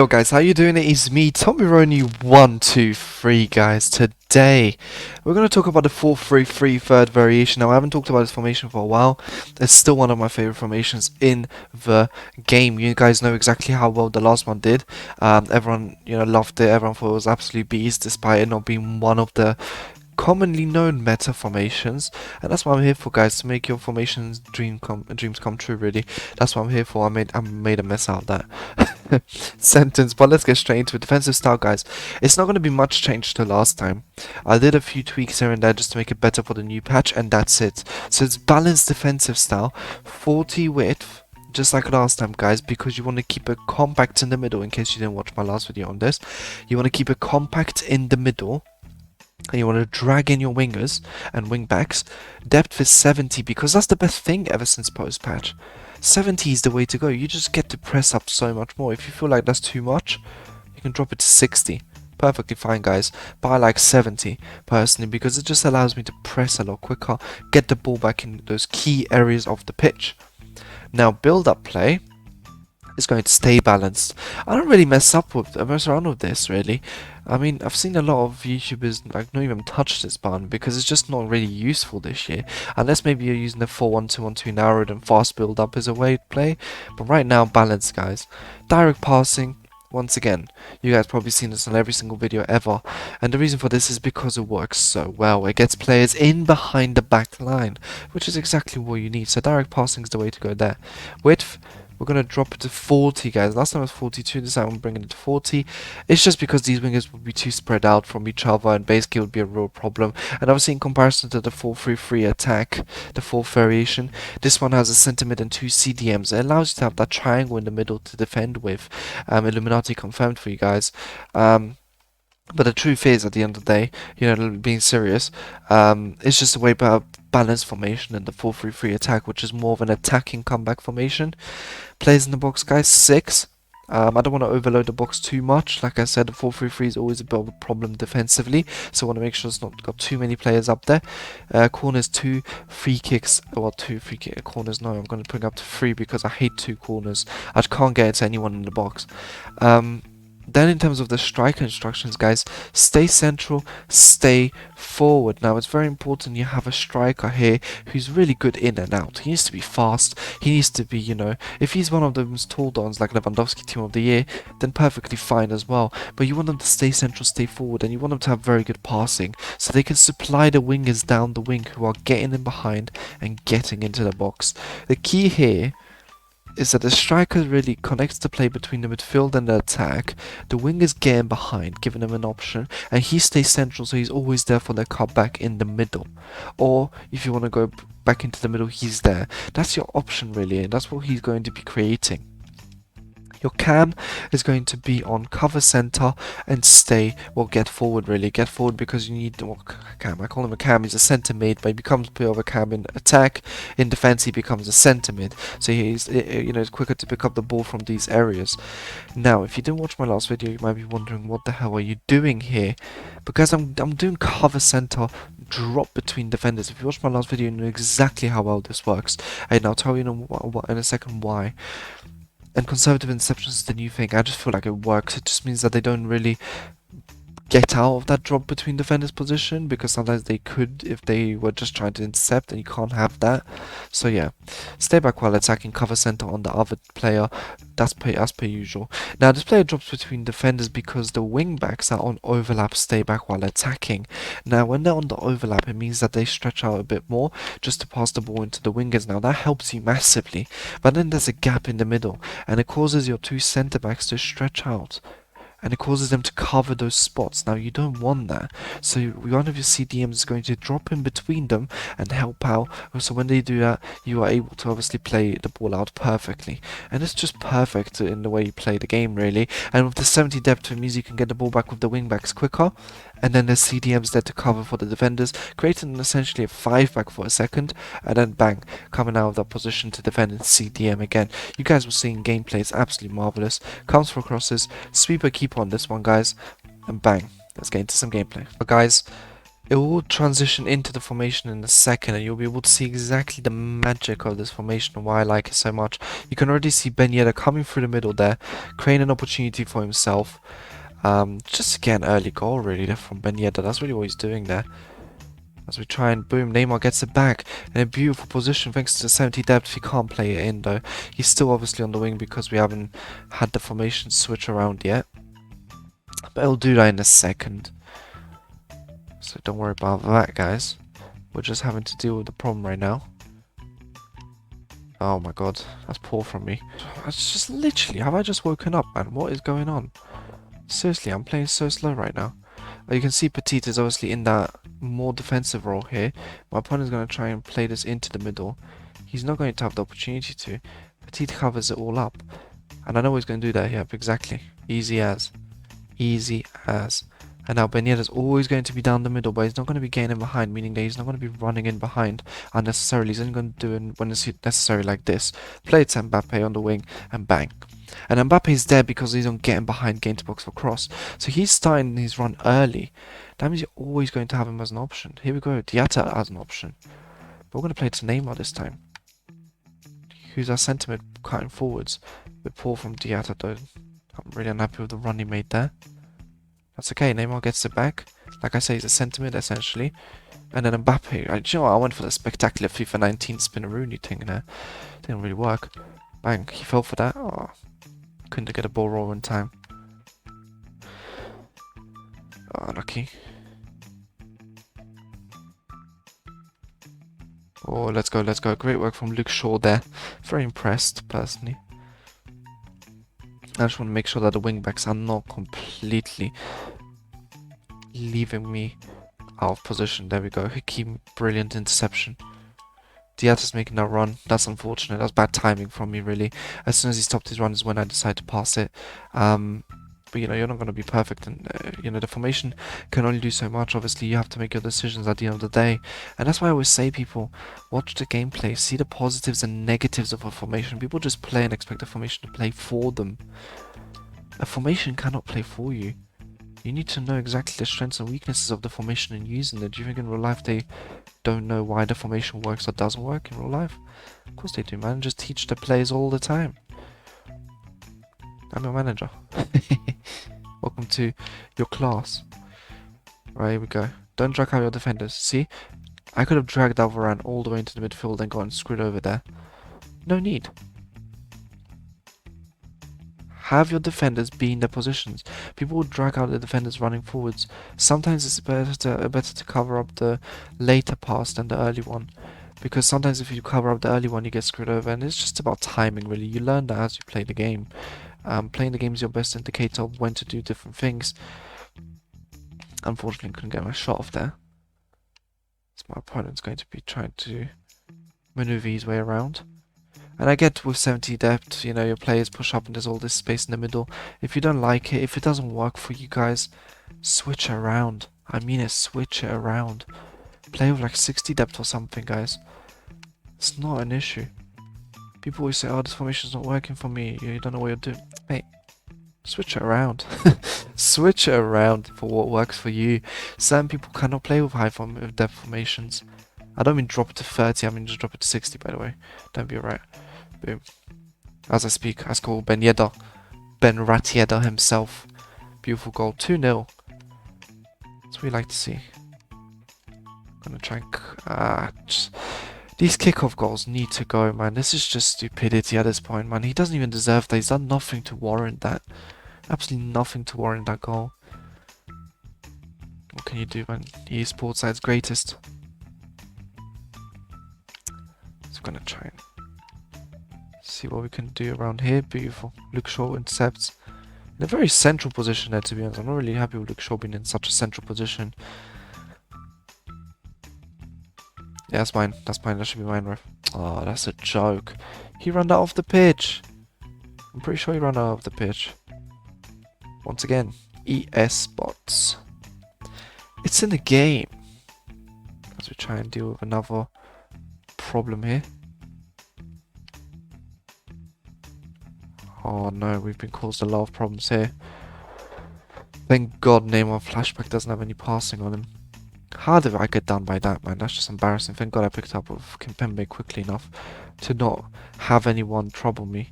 Yo guys, how you doing? It is me, Tommy123 guys. Today, we're going to talk about the 4-3-3 third variation. Now, I haven't talked about this formation for a while. It's still one of my favorite formations in the game. You guys know exactly how well the last one did. Everyone, loved it. Everyone thought it was absolute beast, despite it not being one of the commonly known meta formations, and that's what I'm here for, guys, to make your formations dreams come true. Really, that's what I'm here for. I made a mess out of that sentence, but let's get straight into it. Defensive style, guys. It's not going to be much change to last time. I did a few tweaks here and there just to make it better for the new patch, and that's it. So it's balanced defensive style, 40 width, just like last time, guys, because you want to keep it compact in the middle. In case you didn't watch my last video on this, you want to keep it compact in the middle, and you want to drag in your wingers and wingbacks. Depth is 70 because that's the best thing ever since post-patch. 70 is the way to go. You just get to press up so much more. If you feel like that's too much, you can drop it to 60. Perfectly fine, guys. But I like 70 personally because it just allows me to press a lot quicker, get the ball back in those key areas of the pitch. Now, build-up play is going to stay balanced. I don't really mess around with this, really. I mean, I've seen a lot of YouTubers like not even touch this button because it's just not really useful this year, unless maybe you're using the 4-1-2-1-2 narrowed and fast build up as a way to play. But right now, balanced, guys. Direct passing. Once again, you guys probably seen this on every single video ever, and the reason for this is because it works so well. It gets players in behind the back line, which is exactly what you need. So direct passing is the way to go there. Width, we're going to drop it to 40, guys. Last time it was 42, this time I'm bringing it to 40. It's just because these wingers would be too spread out from each other, and basically it would be a real problem. And obviously in comparison to the 4-3-3 attack, the fourth variation, this one has a centre mid and two CDMs. It allows you to have that triangle in the middle to defend with. Illuminati confirmed for you guys. But the truth is, at the end of the day, being serious, it's just a way better balanced formation than the 4-3-3 attack, which is more of an attacking comeback formation. Players in the box, guys, 6. I don't want to overload the box too much. Like I said, the 4-3-3 is always a bit of a problem defensively, so I want to make sure it's not got too many players up there. Corners 2, free kicks. Well, 2 free kick corners. No, I'm going to bring up to 3 because I hate 2 corners. I can't get into anyone in the box. Then in terms of the striker instructions, guys, stay central, stay forward. Now, it's very important you have a striker here who's really good in and out. He needs to be fast. He needs to be, if he's one of those tall dons like Lewandowski Team of the Year, then perfectly fine as well. But you want them to stay central, stay forward, and you want them to have very good passing so they can supply the wingers down the wing who are getting in behind and getting into the box. The key here is that the striker really connects the play between the midfield and the attack. The wingers get in behind, giving him an option, and he stays central, so he's always there for the cutback in the middle. Or if you want to go back into the middle, he's there. That's your option, really, and that's what he's going to be creating. Your cam is going to be on cover center and get forward, really. Get forward because you need, cam, I call him a cam, he's a center mid, but he becomes a bit of a cam in attack. In defense, he becomes a center mid. So he's, it's quicker to pick up the ball from these areas. Now, if you didn't watch my last video, you might be wondering, what the hell are you doing here? Because I'm doing cover center, drop between defenders. If you watched my last video, you know exactly how well this works. And I'll tell you in a second why. And conservative interceptions is the new thing. I just feel like it works. It just means that they don't really get out of that drop between defenders position, because sometimes they could if they were just trying to intercept, and you can't have that. So yeah, stay back while attacking, cover center on the other player. That's as per usual. Now this player drops between defenders because the wing backs are on overlap, stay back while attacking. Now when they're on the overlap, it means that they stretch out a bit more just to pass the ball into the wingers. Now that helps you massively, but then there's a gap in the middle, and it causes your two centre backs to stretch out, and it causes them to cover those spots. Now you don't want that, so one of your CDMs is going to drop in between them and help out. So when they do that, you are able to obviously play the ball out perfectly, and it's just perfect in the way you play the game, really. And with the 70 depth, it means you can get the ball back with the wing backs quicker, and then there's CDMs there to cover for the defenders, creating essentially a 5-back for a second, and then bang, coming out of that position to defend and CDM again. You guys will see in gameplay, it's absolutely marvellous. Comes for crosses, sweeper keeper on this one, guys, and bang, let's get into some gameplay. But guys, It will transition into the formation in a second, and you'll be able to see exactly the magic of this formation and why I like it so much. You can already see Ben Yedder coming through the middle there, creating an opportunity for himself. Just to get an early goal really there from Ben Yedder. That's really what he's doing there. As we try and boom, Neymar gets it back in a beautiful position thanks to the 70 depth. He can't play it in though. He's still obviously on the wing because we haven't had the formation switch around yet. But he'll do that in a second. So don't worry about that, guys. We're just having to deal with the problem right now. Oh my god, that's poor from me. It's just literally, have I just woken up, man? What is going on? Seriously, I'm playing so slow right now. You can see Petit is obviously in that more defensive role here. My opponent's going to try and play this into the middle. He's not going to have the opportunity to. Petit covers it all up. And I know he's going to do that here, exactly. Easy as. Easy as. And now Ben Yedder's always going to be down the middle, but he's not going to be getting in behind, meaning that he's not going to be running in behind unnecessarily. He's only going to do it when it's necessary like this. Play it to Mbappe on the wing, and bang. And Mbappe's there because he's on getting behind, getting to box for cross. So he's starting his run early. That means you're always going to have him as an option. Here we go, Diatta as an option. But we're going to play to Neymar this time. Who's our centre mid cutting forwards. A bit poor from Diatta though. I'm really unhappy with the run he made there. That's okay, Neymar gets it back. Like I say, he's a centre mid essentially. And then Mbappe, do you know what? I went for the spectacular FIFA 19 Spinaroonie thing there. Didn't really work. Bang, he fell for that. Oh, couldn't get a ball roll in time. Oh, lucky. Oh, let's go, let's go. Great work from Luke Shaw there. Very impressed, personally. I just want to make sure that the wingbacks are not completely leaving me out of position. There we go. Hakim, brilliant interception. Diatta's making that run. That's unfortunate. That's bad timing from me, really. As soon as he stopped his run is when I decided to pass it. But, you know, you're not going to be perfect. And, you know, the formation can only do so much. Obviously, you have to make your decisions at the end of the day. And that's why I always say, people, watch the gameplay. See the positives and negatives of a formation. People just play and expect the formation to play for them. A formation cannot play for you. You need to know exactly the strengths and weaknesses of the formation and using it. Do you think in real life they don't know why the formation works or doesn't work in real life? Of course they do, man. Just teach the players all the time. I'm your manager. Welcome to your class. Right, here we go. Don't drag out your defenders. See? I could have dragged Alvarane all the way into the midfield and gotten screwed over there. No need. Have your defenders be in their positions. People will drag out the defenders running forwards. Sometimes it's better to cover up the later pass than the early one. Because sometimes if you cover up the early one, you get screwed over. And it's just about timing, really. You learn that as you play the game. Playing the game is your best indicator of when to do different things. Unfortunately, couldn't get my shot off there. So my opponent's going to be trying to maneuver his way around. And I get with 70 depth, you know, your players push up and there's all this space in the middle. If you don't like it, if it doesn't work for you guys, switch it around. I mean it, switch it around. Play with like 60 depth or something, guys. It's not an issue. People always say, oh, this formation's not working for me. You don't know what you're doing. Mate, switch it around. Switch it around for what works for you. Some people cannot play with high depth formations. I don't mean drop it to 30, I mean just drop it to 60, by the way. Don't be alright. Boom. As I speak, I score Ben Yedder. Ben Ratieda himself. Beautiful goal. 2-0. That's what we like to see. Gonna try and... these kickoff goals need to go, man. This is just stupidity at this point, man. He doesn't even deserve that. He's done nothing to warrant that. Absolutely nothing to warrant that goal. What can you do, man? EA Sports side's greatest. So I'm gonna try and see what we can do around here. Beautiful. Luke Shaw intercepts. In a very central position there, to be honest. I'm not really happy with Luke Shaw being in such a central position. Yeah, that's mine. That's mine. That should be mine, ref. Oh, that's a joke. He ran that off the pitch. I'm pretty sure he ran out of the pitch. Once again, ES Sports. It's in the game. As we try and deal with another problem here. Oh no, we've been caused a lot of problems here. Thank God Neymar Flashback doesn't have any passing on him. How did I get done by that, man? That's just embarrassing. Thank God I picked up with Kimpembe quickly enough to not have anyone trouble me.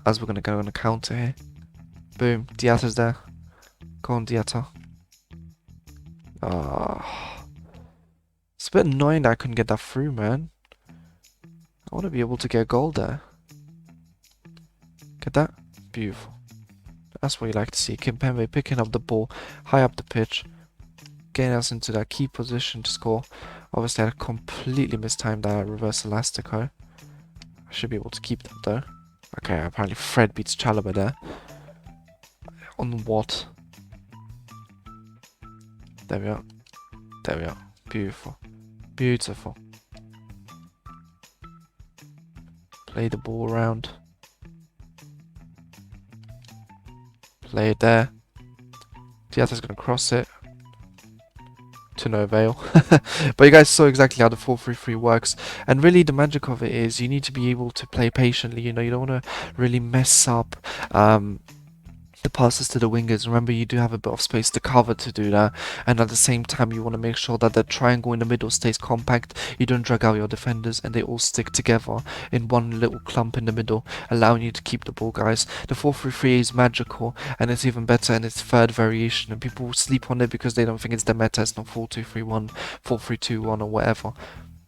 As we're going to go on a counter here. Boom. Diatta's there. Go on, Diatta. It's a bit annoying that I couldn't get that through, man. I want to be able to get a goal there. Get that? Beautiful. That's what you like to see. Kimpembe picking up the ball high up the pitch, getting us into that key position to score. Obviously, I completely mistimed that reverse elastico. I should be able to keep that though. Okay, apparently Fred beats Chalobah there. On what? There we are. There we are. Beautiful. Beautiful. Play the ball around. Play it there. Diatta's going to cross it. To no avail. But you guys saw exactly how the 4-3-3 works. And really the magic of it is you need to be able to play patiently. You know, you don't want to really mess up the passes to the wingers. Remember, you do have a bit of space to cover to do that, and at the same time you want to make sure that the triangle in the middle stays compact. You don't drag out your defenders and they all stick together in one little clump in the middle, allowing you to keep the ball, guys. The 4-3-3 is magical, and it's even better in its third variation, and people will sleep on it because they don't think it's the meta. It's not 4-2-3-1, 4-3-2-1 or whatever.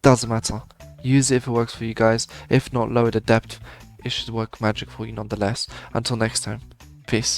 Doesn't matter. Use it if it works for you guys. If not, lower the depth. It should work magic for you nonetheless. Until next time, peace.